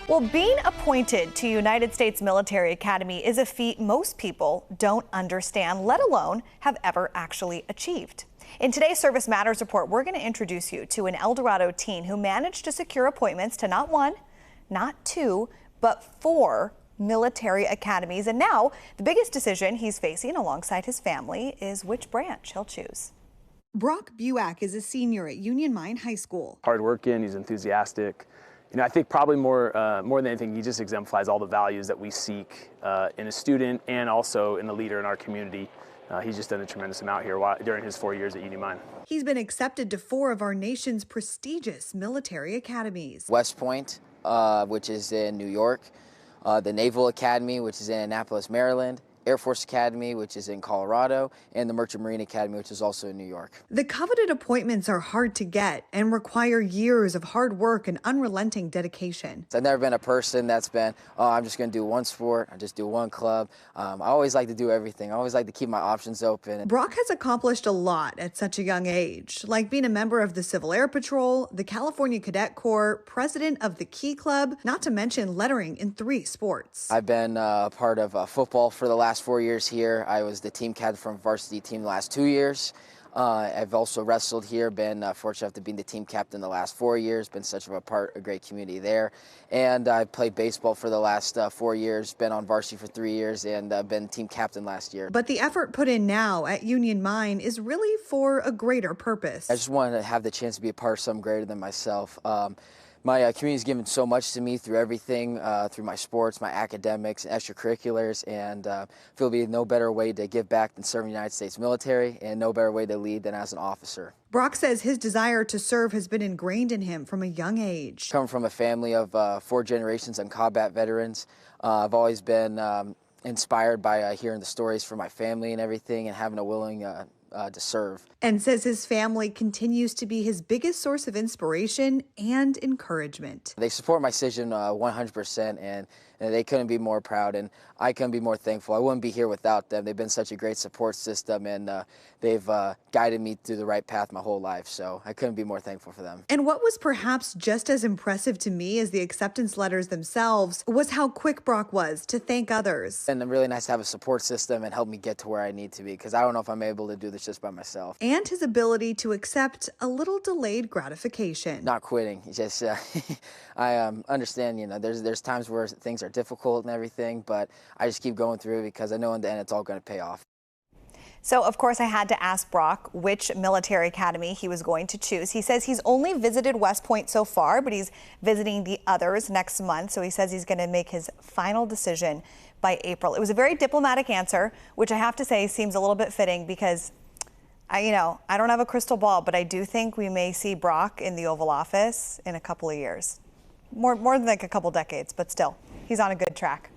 Well, being appointed to United States Military Academy is a feat most people don't understand, let alone have ever actually achieved. In today's Service Matters report, we're going to introduce you to an El Dorado teen who managed to secure appointments to not one, not two, but four military academies. And now the biggest decision he's facing alongside his family is which branch he'll choose. Brock Buack is a senior at Union Mine High School. Hardworking, he's enthusiastic. I think probably more than anything, he just exemplifies all the values that we seek in a student and also in the leader in our community. He's just done a tremendous amount here during his 4 years at Union Mine. He's been accepted to four of our nation's prestigious military academies. West Point, which is in New York, the Naval Academy, which is in Annapolis, Maryland, Air Force Academy, which is in Colorado, and the Merchant Marine Academy, which is also in New York. The coveted appointments are hard to get and require years of hard work and unrelenting dedication. I've never been a person that's been, oh, I'm just going to do one sport, I just do one club. I always like to do everything. I always like to keep my options open. Brock has accomplished a lot at such a young age, like being a member of the Civil Air Patrol, the California Cadet Corps, president of the Key Club, not to mention lettering in 3 sports. I've been part of football for the last 4 years here. I was the team captain from varsity team the last 2 years. I've also wrestled here, been fortunate enough to be the team captain the last 4 years, been such a great community there. And I played baseball for the last 4 years, been on varsity for 3 years, and been team captain last year. But the effort put in now at Union Mine is really for a greater purpose. I just wanted to have the chance to be a part of something greater than myself. My community's given so much to me through everything, through my sports, my academics, and extracurriculars, and I feel there'll be no better way to give back than serving the United States military, and no better way to lead than as an officer. Brock says his desire to serve has been ingrained in him from a young age. Coming from a family of 4 generations of combat veterans, I've always been inspired by hearing the stories from my family and everything, and having a willing to serve. And says his family continues to be his biggest source of inspiration and encouragement. They support my decision 100%, and they couldn't be more proud, and I couldn't be more thankful. I wouldn't be here without them. They've been such a great support system, and they've guided me through the right path my whole life, so I couldn't be more thankful for them. And what was perhaps just as impressive to me as the acceptance letters themselves was how quick Brock was to thank others. And really nice to have a support system and help me get to where I need to be, because I don't know if I'm able to do this just by myself. And his ability to accept a little delayed gratification. Not quitting, just I understand, there's times where things are difficult and everything, but I just keep going through it because I know in the end it's all going to pay off. So, of course, I had to ask Brock which military academy he was going to choose. He says he's only visited West Point so far, but he's visiting the others next month. So he says he's going to make his final decision by April. It was a very diplomatic answer, which I have to say seems a little bit fitting because I don't have a crystal ball, but I do think we may see Brock in the Oval Office in a couple of years. More than like a couple decades, but still, he's on a good track.